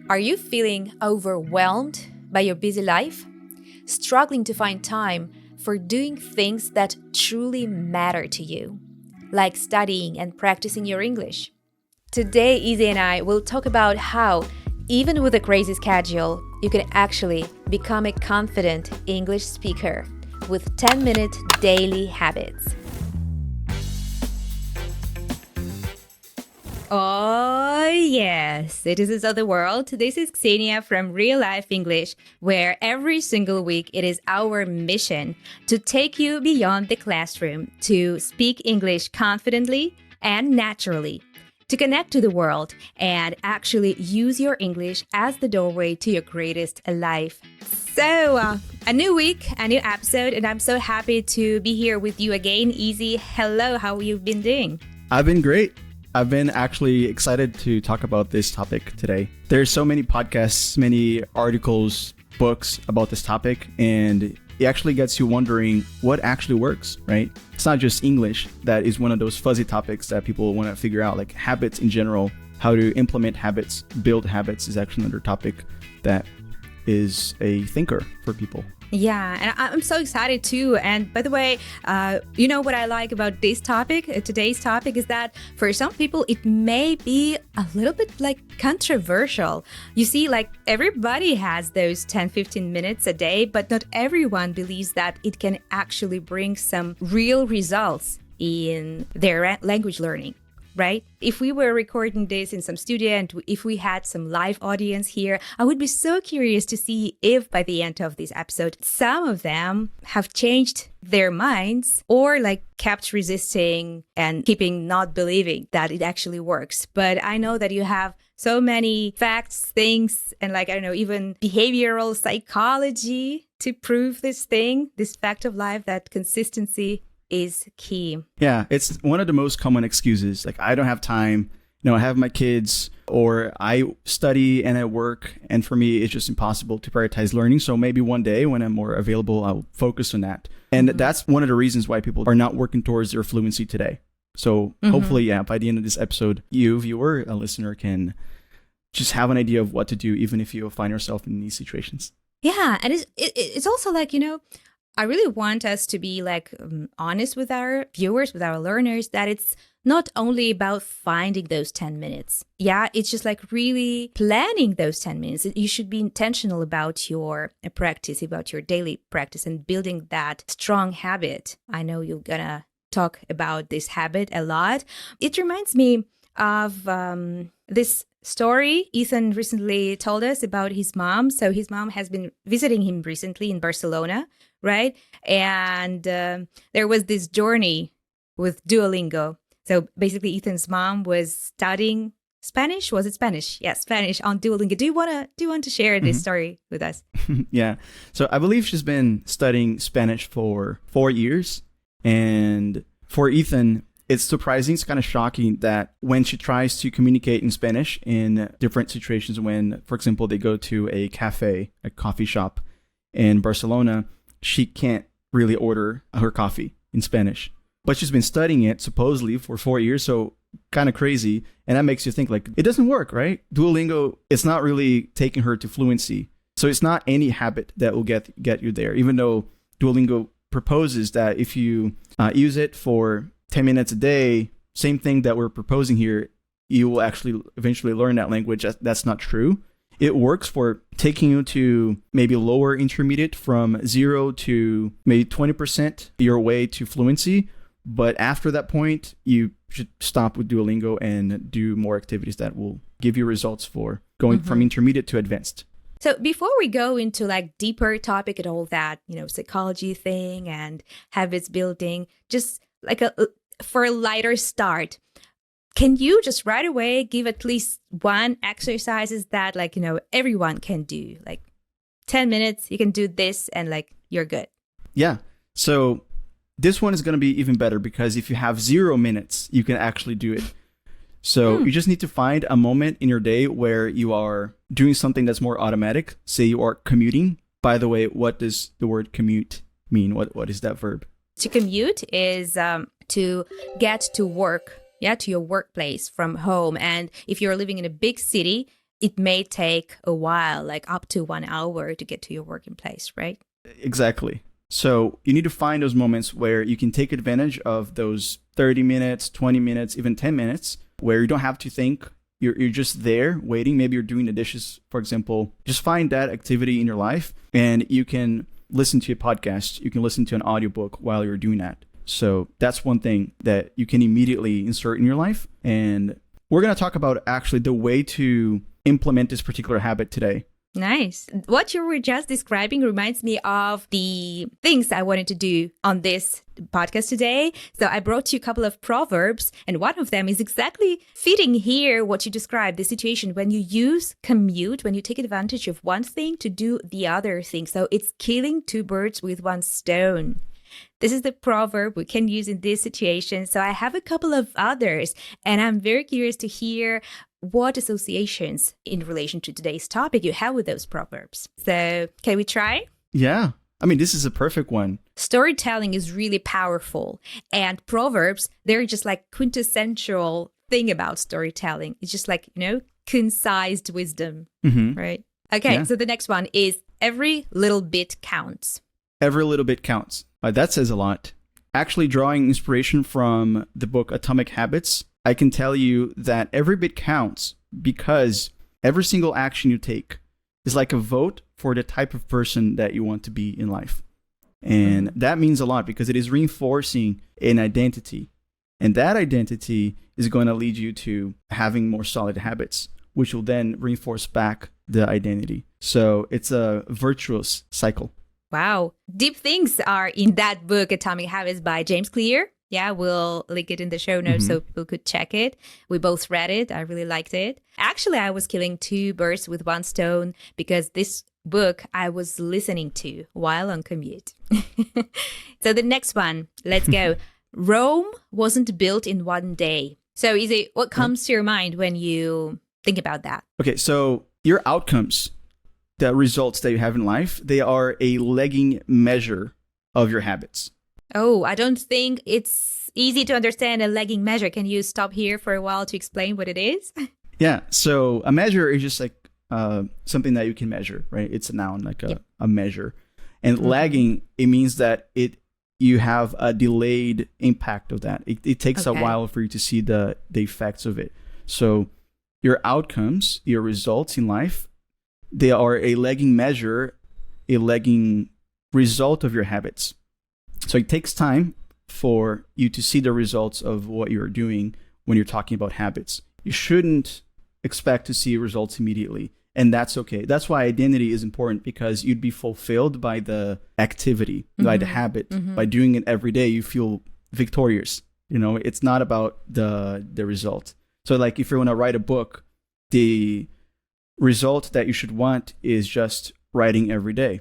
Are you feeling overwhelmed by your busy life? Struggling to find time for doing things that truly matter to you, like studying and practicing your English? Today, Izzy and I will talk about how, even with a crazy schedule, you can actually become a confident English speaker with 10-minute daily habits. Oh, yes, citizens of the world. This is Ksenia from Real Life English, where every single week it is our mission to take you beyond the classroom to speak English confidently and naturally, to connect to the world and actually use your English as the doorway to your greatest life. So, a new week, a new episode, and I'm so happy to be here with you again. Izzy, hello, how have you been doing? I've been great. I've been actually excited to talk about this topic today. There's so many podcasts, many articles, books about this topic, and it actually gets you wondering what actually works, right? It's not just English that is one of those fuzzy topics that people want to figure out, like habits in general, how to implement habits, build habits is actually another topic that is a thinker for people. Yeah, and I'm so excited too. And by the way, you know what I like about this topic, today's topic, is that for some people, it may be a little bit like controversial. You see, like everybody has those 10-15 minutes a day, but not everyone believes that it can actually bring some real results in their language learning. Right? If we were recording this in some studio and if we had some live audience here, I would be so curious to see if by the end of this episode, some of them have changed their minds or like kept resisting and keeping not believing that it actually works. But I know that you have so many facts, things, and like, I don't know, even behavioral psychology to prove this thing, this fact of life, that consistency is key. Yeah, it's one of the most common excuses. Like, I don't have time, I have my kids, or I study and I work, and for me, it's just impossible to prioritize learning. So maybe one day when I'm more available, I'll focus on that. And that's one of the reasons why people are not working towards their fluency today. So hopefully, yeah, by the end of this episode, you, viewer, a listener, can just have an idea of what to do, even if you find yourself in these situations. Yeah, and it's also like, I really want us to be like honest with our viewers, with our learners, that it's not only about finding those 10 minutes. Yeah, it's just like really planning those 10 minutes. You should be intentional about your practice, about your daily practice and building that strong habit. I know you're gonna talk about this habit a lot. It reminds me of this story Ethan recently told us about his mom. So his mom has been visiting him recently in Barcelona, right? And there was this journey with Duolingo. So basically, Ethan's mom was studying Spanish. Was it Spanish? Yeah, Spanish on Duolingo. Do you want to share this story with us? Yeah. So I believe she's been studying Spanish for 4 years. And for Ethan, it's surprising, it's kind of shocking that when she tries to communicate in Spanish in different situations, when, for example, they go to a cafe, a coffee shop in Barcelona, she can't really order her coffee in Spanish. But she's been studying it supposedly for 4 years, so kind of crazy. And that makes you think, like, it doesn't work, right? Duolingo, it's not really taking her to fluency. So it's not any habit that will get you there, even though Duolingo proposes that if you use it for 10 minutes a day, same thing that we're proposing here, you will actually eventually learn that language. That's not true. It works for taking you to maybe lower intermediate from 0 to maybe 20% your way to fluency. But after that point, you should stop with Duolingo and do more activities that will give you results for going from intermediate to advanced. So before we go into like deeper topic and all that, psychology thing and habits building, just like for a lighter start, can you just right away give at least one exercises that like, everyone can do? Like 10 minutes, you can do this and like you're good. Yeah. So this one is going to be even better because if you have 0 minutes, you can actually do it. So you just need to find a moment in your day where you are doing something that's more automatic. Say you are commuting. By the way, what does the word commute mean? What is that verb? To commute is to get to work, to your workplace from home. And if you're living in a big city, it may take a while, like up to 1 hour to get to your working place, right? Exactly. So you need to find those moments where you can take advantage of those 30 minutes, 20 minutes, even 10 minutes, where you don't have to think. You're just there waiting. Maybe you're doing the dishes, for example. Just find that activity in your life, and you can listen to a podcast. You can listen to an audiobook while you're doing that. So that's one thing that you can immediately insert in your life. And we're going to talk about actually the way to implement this particular habit today. Nice. What you were just describing reminds me of the things I wanted to do on this podcast today. So I brought you a couple of proverbs, and one of them is exactly fitting here what you described, the situation when you use commute, when you take advantage of one thing to do the other thing. So it's killing two birds with one stone. This is the proverb we can use in this situation. So I have a couple of others, and I'm very curious to hear what associations in relation to today's topic you have with those proverbs. So can we try? Yeah. I mean, this is a perfect one. Storytelling is really powerful, and proverbs, they're just like quintessential thing about storytelling. It's just like, concise wisdom, right? Okay, Yeah. So the next one is every little bit counts. Every little bit counts. That says a lot. Actually, drawing inspiration from the book Atomic Habits, I can tell you that every bit counts because every single action you take is like a vote for the type of person that you want to be in life. And that means a lot because it is reinforcing an identity. And that identity is going to lead you to having more solid habits, which will then reinforce back the identity. So it's a virtuous cycle. Wow. Deep things are in that book, Atomic Habits by James Clear. Yeah, we'll link it in the show notes so people could check it. We both read it. I really liked it. Actually, I was killing two birds with one stone because this book I was listening to while on commute. So the next one, let's go. Rome wasn't built in one day. So Izzy, what comes to your mind when you think about that? Okay, so your outcomes, the results that you have in life, they are a lagging measure of your habits. Oh, I don't think it's easy to understand a lagging measure. Can you stop here for a while to explain what it is? Yeah, so a measure is just like something that you can measure, right? It's a noun, like a measure. And lagging, it means that you have a delayed impact of that. It takes a while for you to see the effects of it. So your outcomes, your results in life, they are a lagging measure, a lagging result of your habits. So it takes time for you to see the results of what you're doing when you're talking about habits. You shouldn't expect to see results immediately, and that's okay. That's why identity is important, because you'd be fulfilled by the activity, by the habit. By doing it every day, you feel victorious. It's not about the result. So like if you want to write a book, the result that you should want is just writing every day,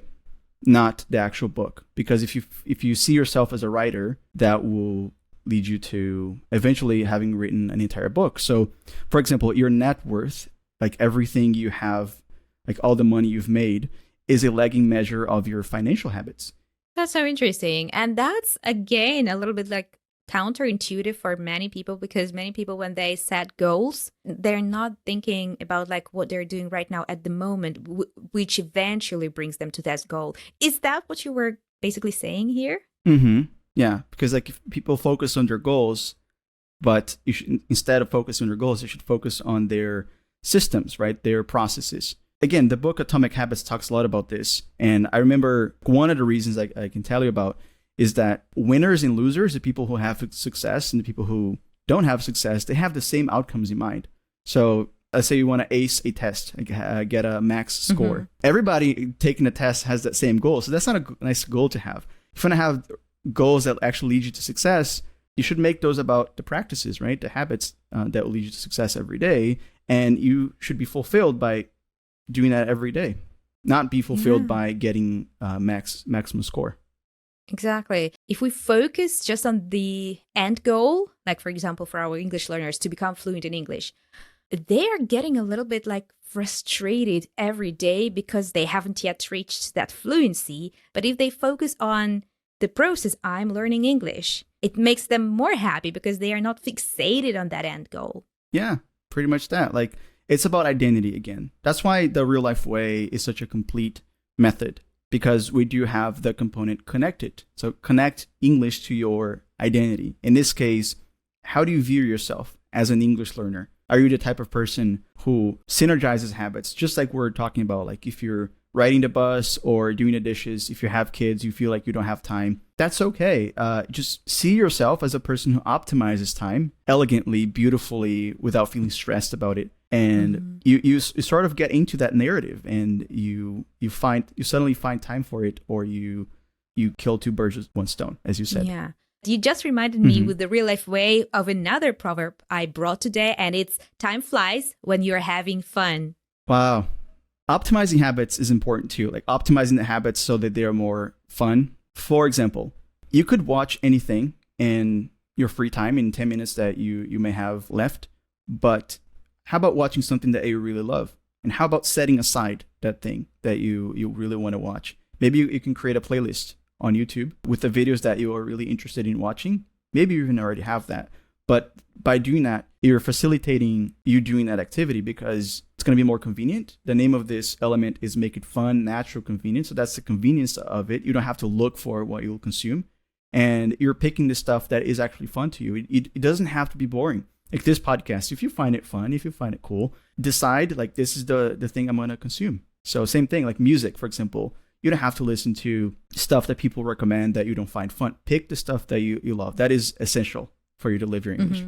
not the actual book. Because if you see yourself as a writer, that will lead you to eventually having written an entire book. So, for example, your net worth, like everything you have, like all the money you've made, is a lagging measure of your financial habits. That's so interesting. And that's, again, a little bit like counterintuitive for many people, because many people, when they set goals, they're not thinking about like what they're doing right now at the moment, which eventually brings them to that goal. Is that what you were basically saying here? Yeah, because like if people focus on their goals, but you should, instead of focusing on their goals, they should focus on their systems, right? Their processes. Again, the book Atomic Habits talks a lot about this. And I remember one of the reasons I can tell you about is that winners and losers, the people who have success and the people who don't have success, they have the same outcomes in mind. So let's say you want to ace a test, get a max score. Everybody taking a test has that same goal. So that's not a nice goal to have. If you want to have goals that actually lead you to success, you should make those about the practices, right? The habits that will lead you to success every day. And you should be fulfilled by doing that every day, not be fulfilled by getting maximum score. Exactly. If we focus just on the end goal, like for example, for our English learners to become fluent in English, they are getting a little bit like frustrated every day because they haven't yet reached that fluency. But if they focus on the process, I'm learning English, it makes them more happy because they are not fixated on that end goal. Yeah, pretty much that. Like it's about identity again. That's why the real life way is such a complete method, because we do have the component connected. So connect English to your identity. In this case, how do you view yourself as an English learner? Are you the type of person who synergizes habits? Just like we're talking about, like if you're riding the bus or doing the dishes, if you have kids, you feel like you don't have time. That's okay. Just see yourself as a person who optimizes time elegantly, beautifully, without feeling stressed about it. And you sort of get into that narrative, and you suddenly find time for it, or you kill two birds with one stone, as you said. Yeah. You just reminded me with the real life way of another proverb I brought today, and it's time flies when you're having fun. Wow. Optimizing habits is important too, like optimizing the habits so that they are more fun. For example, you could watch anything in your free time in 10 minutes that you may have left, but how about watching something that you really love? And how about setting aside that thing that you really want to watch? Maybe you can create a playlist on YouTube with the videos that you are really interested in watching. Maybe you even already have that. But by doing that, you're facilitating you doing that activity because it's going to be more convenient. The name of this element is make it fun, natural, convenient. So that's the convenience of it. You don't have to look for what you'll consume. And you're picking the stuff that is actually fun to you. It doesn't have to be boring. Like this podcast, if you find it fun, if you find it cool, decide like this is the thing I'm going to consume. So same thing, like music, for example. You don't have to listen to stuff that people recommend that you don't find fun. Pick the stuff that you love. That is essential for you to live your English.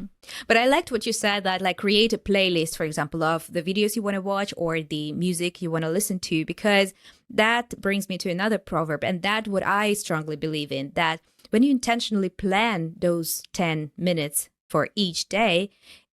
But I liked what you said, that like create a playlist, for example, of the videos you want to watch or the music you want to listen to, because that brings me to another proverb. And that's what I strongly believe in, that when you intentionally plan those 10 minutes for each day,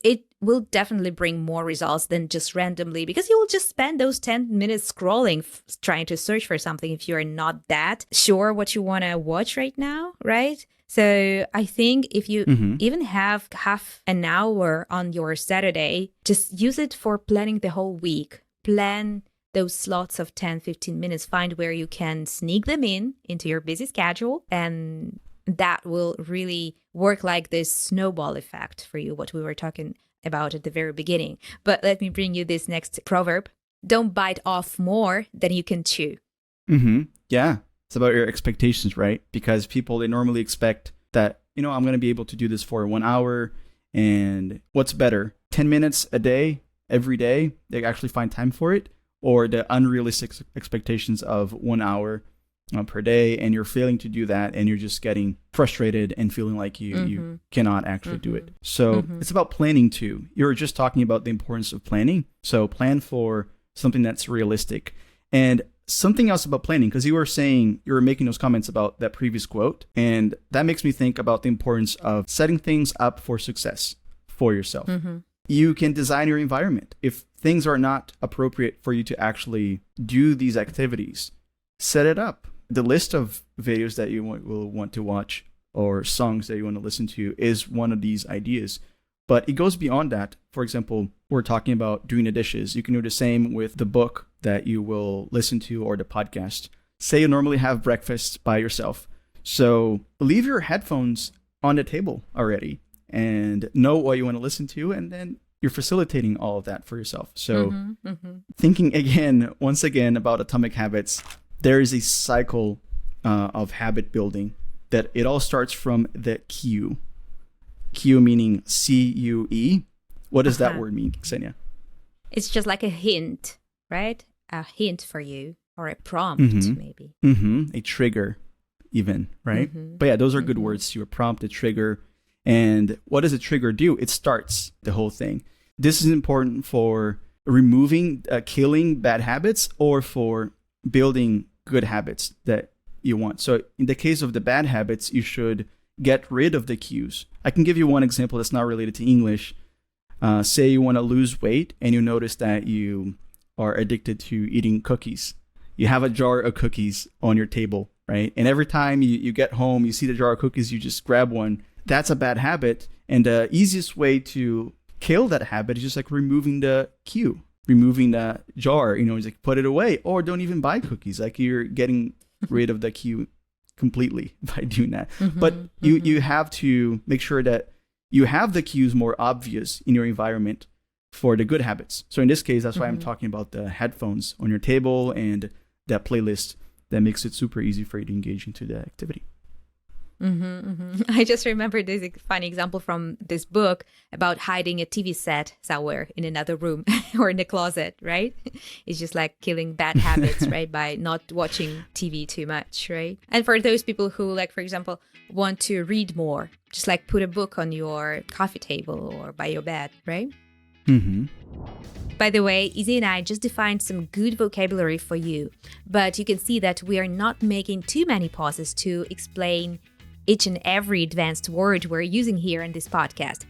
it will definitely bring more results than just randomly, because you will just spend those 10 minutes scrolling, trying to search for something if you're not that sure what you want to watch right now, right? So I think if you even have half an hour on your Saturday, just use it for planning the whole week. Plan those slots of 10, 15 minutes, find where you can sneak them into your busy schedule, and that will really work like this snowball effect for you, what we were talking about at the very beginning. But let me bring you this next proverb. Don't bite off more than you can chew. Yeah. It's about your expectations, right? Because people, they normally expect that, I'm going to be able to do this for 1 hour. And what's better, 10 minutes a day, every day, they actually find time for it, or the unrealistic expectations of 1 hour per day, and you're failing to do that, and you're just getting frustrated and feeling like you cannot actually do it. So it's about planning too. You're just talking about the importance of planning. So plan for something that's realistic. And something else about planning, because you were making those comments about that previous quote, and that makes me think about the importance of setting things up for success for yourself. You can design your environment. If things are not appropriate for you to actually do these activities, set it up. The list of videos that you will want to watch or songs that you want to listen to is one of these ideas. But it goes beyond that. For example, we're talking about doing the dishes. You can do the same with the book that you will listen to or the podcast. Say you normally have breakfast by yourself. So leave your headphones on the table already and know what you want to listen to, and then you're facilitating all of that for yourself. So thinking once again about atomic habits, there is a cycle of habit building that it all starts from the cue. Cue meaning C-U-E. What does that word mean, Ksenia? It's just like a hint, right? A hint for you, or a prompt maybe. A trigger even, right? But yeah, those are good words to a prompt, a trigger. And what does a trigger do? It starts the whole thing. This is important for removing, killing bad habits, or for building good habits that you want. So in the case of the bad habits, you should get rid of the cues. I can give you one example that's not related to English. Say you want to lose weight and you notice that you are addicted to eating cookies. You have a jar of cookies on your table, right? And every time you get home, you see the jar of cookies, you just grab one. That's a bad habit. And the easiest way to kill that habit is just like removing the cue, removing the jar, just like put it away, or don't even buy cookies. Like you're getting rid of the cue completely by doing that. But you have to make sure that you have the cues more obvious in your environment for the good habits. So in this case, that's why I'm talking about the headphones on your table and that playlist that makes it super easy for you to engage into the activity. I just remembered this funny example from this book about hiding a TV set somewhere in another room or in the closet, right? It's just like killing bad habits, right? By not watching TV too much, right? And for those people who, like, for example, want to read more, just like put a book on your coffee table or by your bed, right? By the way, Izzy and I just defined some good vocabulary for you, but you can see that we are not making too many pauses to explain each and every advanced word we're using here in this podcast.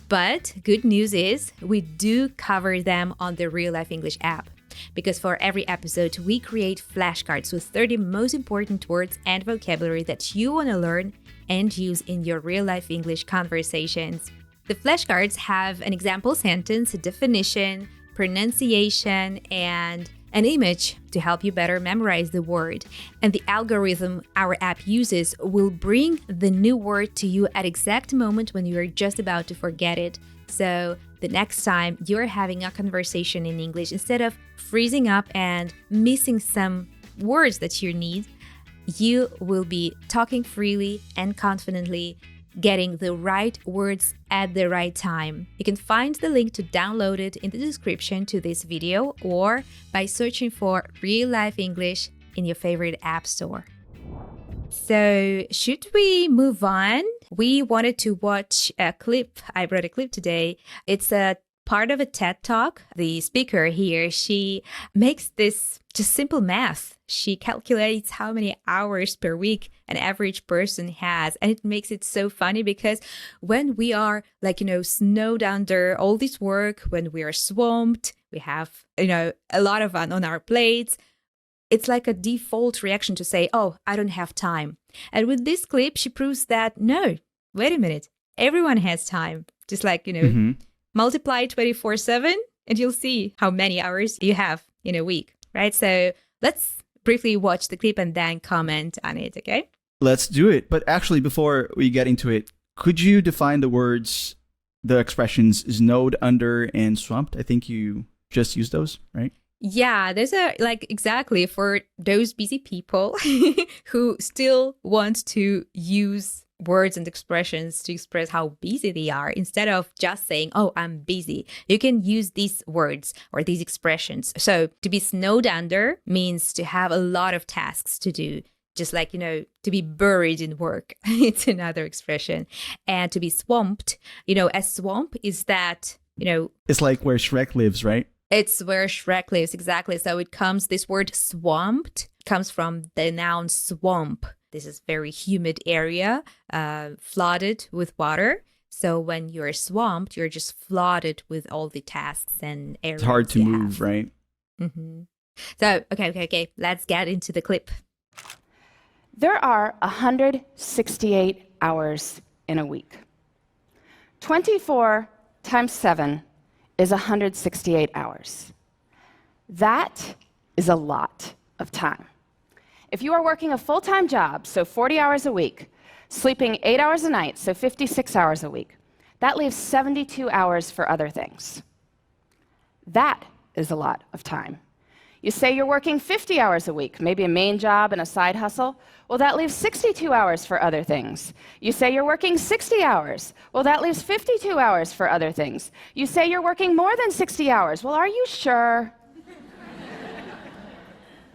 But good news is we do cover them on the Real Life English app, because for every episode, we create flashcards with 30 most important words and vocabulary that you want to learn and use in your real life English conversations. The flashcards have an example sentence, a definition, pronunciation, and an image to help you better memorize the word. And the algorithm our app uses will bring the new word to you at exact moment when you are just about to forget it. So the next time you're having a conversation in English, instead of freezing up and missing some words that you need, you will be talking freely and confidently, getting the right words at the right time. You can find the link to download it in the description to this video or by searching for Real Life English in your favorite app store. So, should we move on? We wanted to watch a clip. I brought a clip today. It's a part of a TED Talk. The speaker here, she makes this just simple math. She calculates how many hours per week an average person has. And it makes it so funny because when we are snowed under all this work, when we are swamped, we have, a lot of on our plates, it's like a default reaction to say, oh, I don't have time. And with this clip, she proves that, no, wait a minute, everyone has time. Just multiply 24/7 and you'll see how many hours you have in a week, right? So let's briefly watch the clip and then comment on it, okay? Let's do it. But actually, before we get into it, could you define the expressions snowed under and swamped? I think you just used those, right? Yeah, there's exactly for those busy people who still want to use words and expressions to express how busy they are instead of just saying, oh, I'm busy. You can use these words or these expressions. So to be snowed under means to have a lot of tasks to do, just like, to be buried in work. It's another expression. And to be swamped, a swamp is that, It's like where Shrek lives, right? It's where Shrek lives, exactly. So this word swamped comes from the noun swamp. This is very humid area, flooded with water. So when you're swamped, you're just flooded with all the tasks and areas. It's hard to move, right? So, okay. Let's get into the clip. There are 168 hours in a week. 24 times 7 is 168 hours. That is a lot of time. If you are working a full-time job, so 40 hours a week, sleeping 8 hours a night, so 56 hours a week, that leaves 72 hours for other things. That is a lot of time. You say you're working 50 hours a week, maybe a main job and a side hustle. Well, that leaves 62 hours for other things. You say you're working 60 hours. Well, that leaves 52 hours for other things. You say you're working more than 60 hours. Well, are you sure?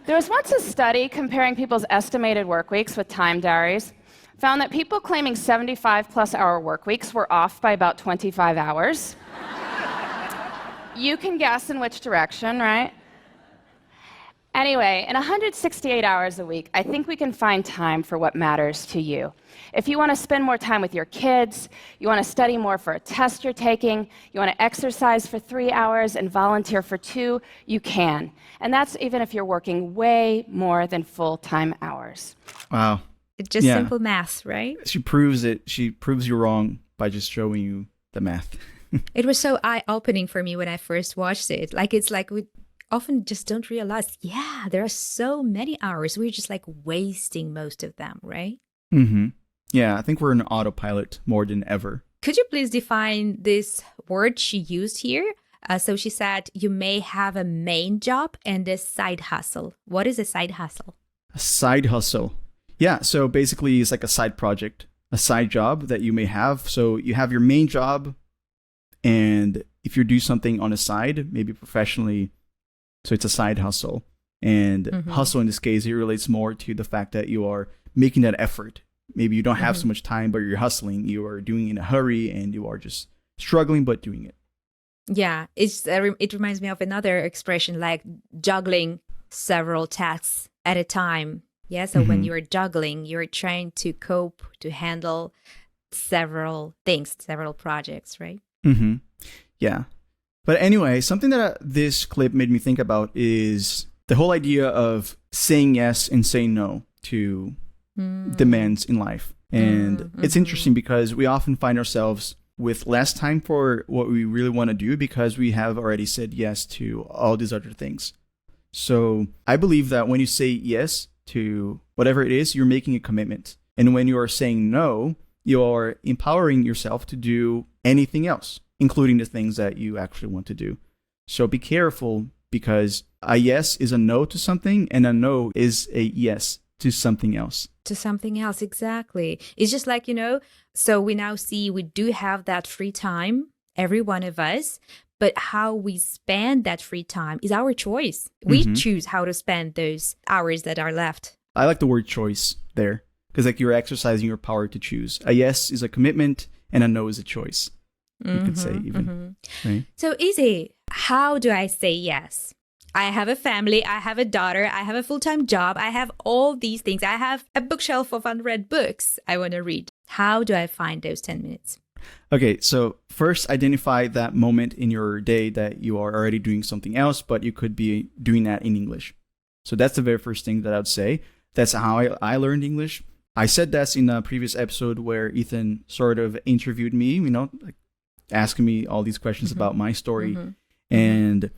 There was once a study comparing people's estimated work weeks with time diaries, found that people claiming 75-plus hour work weeks were off by about 25 hours. You can guess in which direction, right? Anyway, in 168 hours a week, I think we can find time for what matters to you. If you want to spend more time with your kids, you want to study more for a test you're taking, you want to exercise for 3 hours and volunteer for 2, you can. And that's even if you're working way more than full-time hours. Wow. It's just simple math, right? She proves it. She proves you wrong by just showing you the math. It was so eye-opening for me when I first watched it. It's like we often just don't realize, there are so many hours. We're just wasting most of them, right? Yeah, I think we're in autopilot more than ever. Could you please define this word she used here? So she said you may have a main job and a side hustle. What is a side hustle? A side hustle. Yeah, so basically it's like a side project, a side job that you may have. So you have your main job, and if you do something on the side, maybe professionally, so it's a side hustle. And hustle in this case, it relates more to the fact that you are making that effort. Maybe you don't have so much time, but you're hustling. You are doing it in a hurry, and you are just struggling, but doing it. Yeah, it reminds me of another expression like juggling several tasks at a time. Yeah, so when you're juggling, you're trying to cope, to handle several things, several projects, right? Yeah. But anyway, something that this clip made me think about is the whole idea of saying yes and saying no to demands in life. And it's interesting because we often find ourselves with less time for what we really want to do because we have already said yes to all these other things. So I believe that when you say yes to whatever it is, you're making a commitment. And when you are saying no, you are empowering yourself to do anything else, including the things that you actually want to do. So be careful, because a yes is a no to something, and a no is a yes to something else. To something else, exactly. It's just like, so we now see we do have that free time, every one of us, but how we spend that free time is our choice. We choose how to spend those hours that are left. I like the word choice there, because like you're exercising your power to choose. A yes is a commitment, and a no is a choice. You could say even. Right? So Izzy, how do I say yes? I have a family, I have a daughter, I have a full-time job, I have all these things. I have a bookshelf of unread books I want to read. How do I find those 10 minutes? Okay, so first identify that moment in your day that you are already doing something else, but you could be doing that in English. So that's the very first thing that I would say. That's how I learned English. I said that in a previous episode where Ethan sort of interviewed me, like asking me all these questions about my story. And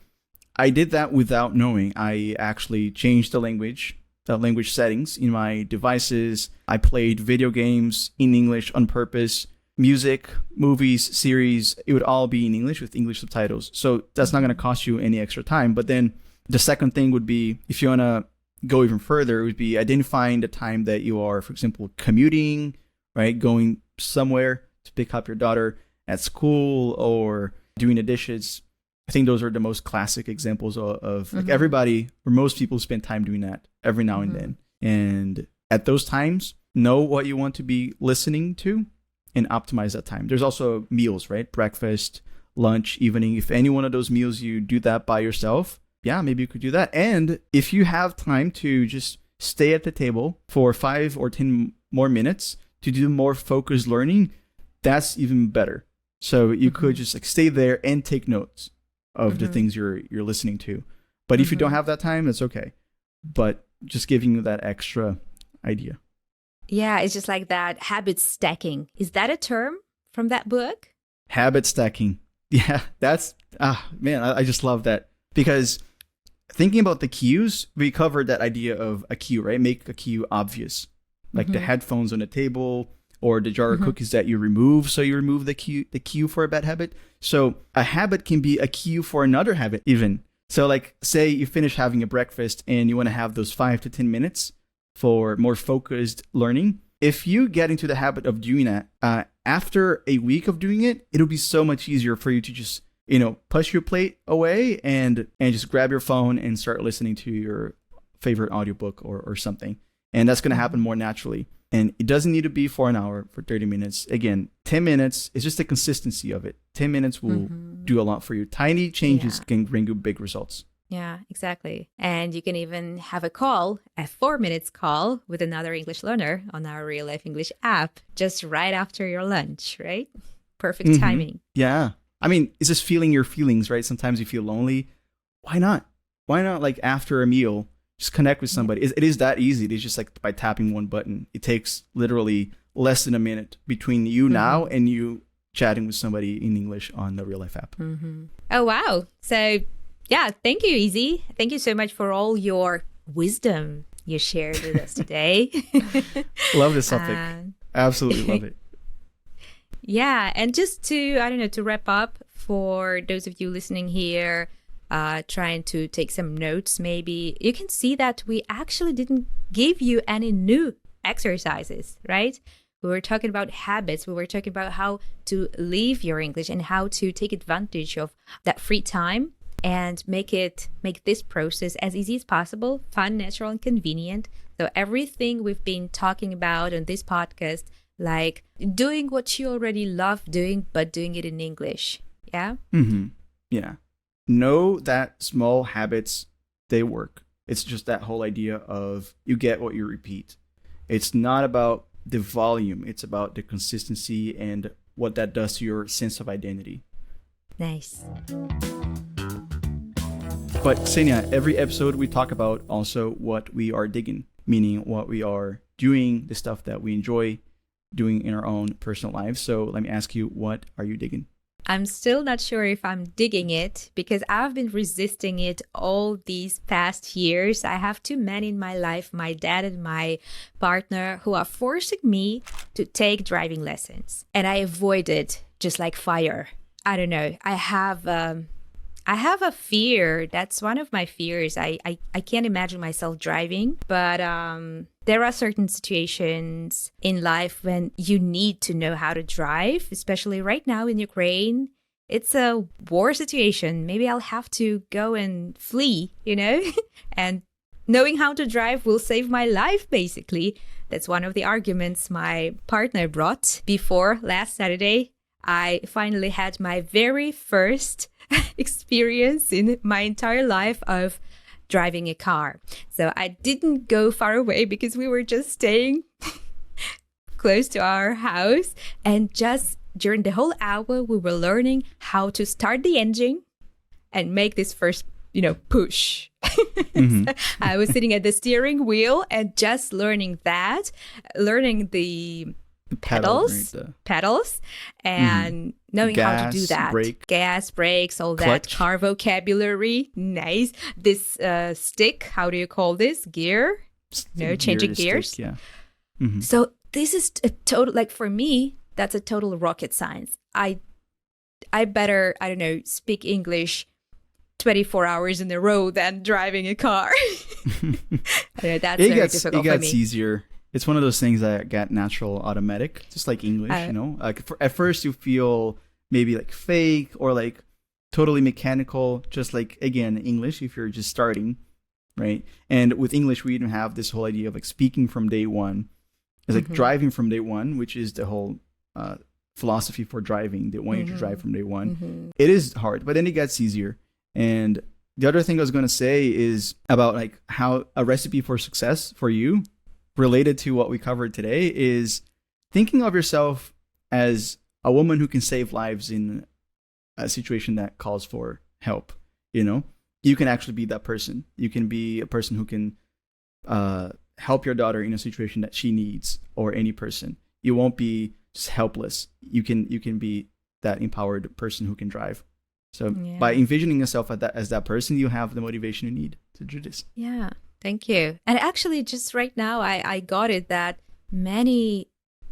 I did that without knowing. I actually changed the language settings in my devices. I played video games in English on purpose. Music, movies, series, it would all be in English with English subtitles. So that's not going to cost you any extra time. But then the second thing would be, if you want to go even further, it would be identifying the time that you are, for example, commuting, right? Going somewhere to pick up your daughter at school or doing the dishes. I think those are the most classic examples of like everybody or most people spend time doing that every now and then. And at those times, know what you want to be listening to and optimize that time. There's also meals, right? Breakfast, lunch, evening. If any one of those meals you do that by yourself, yeah, maybe you could do that. And if you have time to just stay at the table for 5 or 10 more minutes to do more focused learning, that's even better. So you could just like stay there and take notes of the things you're listening to. But if you don't have that time, that's okay. But just giving you that extra idea. Yeah, it's just like that habit stacking. Is that a term from that book? Habit stacking. Yeah, that's, man, I just love that. Because thinking about the cues, we covered that idea of a cue, right? Make a cue obvious. Like the headphones on the table, or the jar of cookies that you remove. So you remove the cue for a bad habit. So a habit can be a cue for another habit even. So like say you finish having a breakfast and you want to have those 5 to 10 minutes for more focused learning. If you get into the habit of doing that, after a week of doing it, it'll be so much easier for you to just, push your plate away and just grab your phone and start listening to your favorite audiobook or something. And that's going to happen more naturally. And it doesn't need to be for an hour, for 30 minutes. Again, 10 minutes is just the consistency of it. 10 minutes will do a lot for you. Tiny changes can bring you big results. Yeah, exactly. And you can even have a call, a 4 minutes call with another English learner on our Real Life English app, just right after your lunch, right? Perfect timing. Yeah. I mean, it's just feeling your feelings, right? Sometimes you feel lonely. Why not? Why not like after a meal, just connect with somebody? It is that easy. It is just like by tapping one button. It takes literally less than a minute between you now and you chatting with somebody in English on the Real Life app. Oh, wow. So yeah, thank you, Izzy. Thank you so much for all your wisdom you shared with us today. Love this topic. Absolutely love it. Yeah, and just to, I don't know, to wrap up for those of you listening here, trying to take some notes, maybe you can see that we actually didn't give you any new exercises, right? We were talking about habits. We were talking about how to live your English and how to take advantage of that free time and make this process as easy as possible, fun, natural, and convenient. So everything we've been talking about on this podcast, like doing what you already love doing, but doing it in English. Yeah? Mm-hmm. Yeah. Know that small habits, they work. It's just that whole idea of you get what you repeat. It's not about the volume. It's about the consistency and what that does to your sense of identity. Nice. But Ksenia, every episode we talk about also what we are digging, meaning what we are doing, the stuff that we enjoy doing in our own personal lives. So let me ask you, what are you digging? I'm still not sure if I'm digging it because I've been resisting it all these past years. I have two men in my life, my dad and my partner, who are forcing me to take driving lessons. And I avoid it just like fire. I don't know. I have a fear. That's one of my fears. I can't imagine myself driving, but there are certain situations in life when you need to know how to drive, especially right now in Ukraine. It's a war situation. Maybe I'll have to go and flee, and knowing how to drive will save my life, basically. That's one of the arguments my partner brought. Before last Saturday, I finally had my very first experience in my entire life of driving a car. So I didn't go far away because we were just staying close to our house. And just during the whole hour, we were learning how to start the engine and make this first, push. Mm-hmm. So I was sitting at the steering wheel and just learning the pedals, and knowing how to do that. Gas, brakes, all clutch. that car vocabulary. Nice. This stick, how do you call this? Gear? Changing gears. Stick, yeah. Mm-hmm. So this is a total, like for me, that's a total rocket science. I better, I don't know, speak English 24 hours in a row than driving a car. That's very difficult for me. It gets easier. It's one of those things that get natural, automatic, just like English, Like at first you feel maybe like fake or like totally mechanical, just like, again, English, if you're just starting, right? And with English, we even have this whole idea of like speaking from day one. It's like driving from day one, which is the whole philosophy for driving. They want you to drive from day one. Mm-hmm. It is hard, but then it gets easier. And the other thing I was going to say is about like how a recipe for success for you related to what we covered today is thinking of yourself as a woman who can save lives in a situation that calls for help. You can actually be that person. You can be a person who can help your daughter in a situation that she needs, or any person. You won't be just helpless. You can be that empowered person who can drive. So by envisioning yourself as that person, you have the motivation you need to do this. Yeah. Thank you. And actually, just right now, I got it that many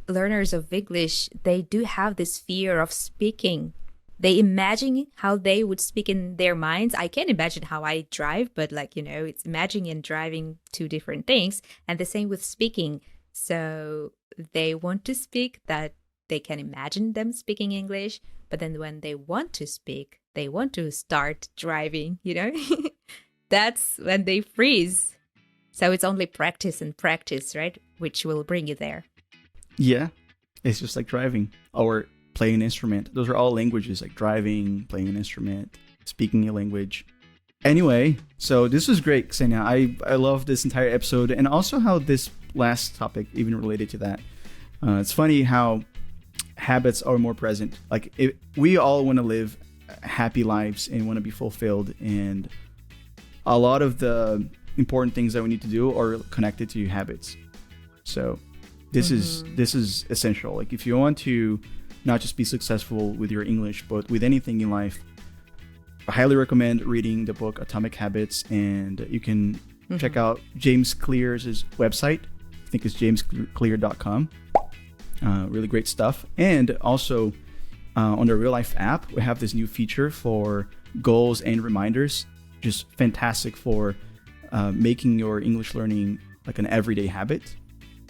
learners of English, they do have this fear of speaking. They imagine how they would speak in their minds. I can't imagine how I drive, but it's imagining and driving two different things. And the same with speaking. So they want to speak that they can imagine them speaking English. But then when they want to speak, they want to start driving, That's when they freeze. So it's only practice and practice, right? Which will bring you there. Yeah. It's just like driving or playing an instrument. Those are all languages, like driving, playing an instrument, speaking a language. Anyway, so this was great, Ksenia. I love this entire episode, and also how this last topic even related to that. It's funny how habits are more present. Like we all want to live happy lives and want to be fulfilled, and a lot of the important things that we need to do are connected to habits. So this is essential. Like if you want to not just be successful with your English, but with anything in life, I highly recommend reading the book Atomic Habits, and you can check out James Clear's website. I think it's jamesclear.com. Really great stuff. And also on the RealLife app, we have this new feature for goals and reminders. Just fantastic for making your English learning like an everyday habit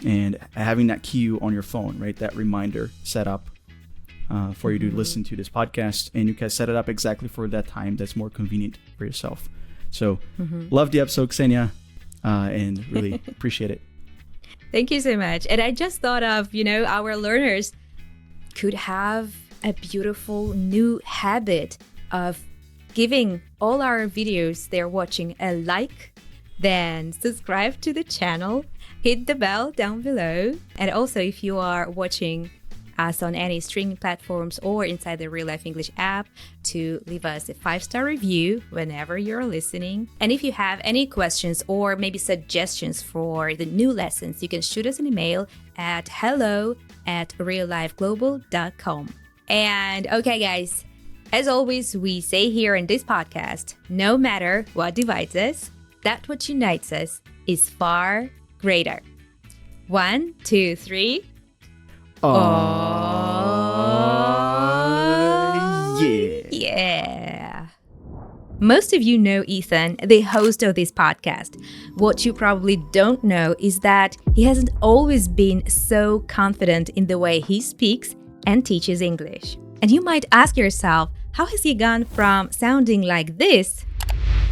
and having that cue on your phone, right? That reminder set up for you to listen to this podcast, and you can set it up exactly for that time that's more convenient for yourself. So love the episode, Ksenia, and really appreciate it. Thank you so much. And I just thought of, our learners could have a beautiful new habit of giving all our videos they're watching a like, then subscribe to the channel, hit the bell down below. And also, if you are watching us on any streaming platforms or inside the RealLife English app, to leave us a 5-star review whenever you're listening. And if you have any questions or maybe suggestions for the new lessons, you can shoot us an email at hello@reallifeglobal.com. And okay, guys, as always, we say here in this podcast, no matter what divides us, that what unites us is far greater. 1, 2, 3. Yeah. Most of you know Ethan, the host of this podcast. What you probably don't know is that he hasn't always been so confident in the way he speaks and teaches English. And you might ask yourself, how has he gone from sounding like this?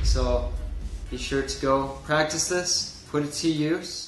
So be sure to go practice this, put it to use.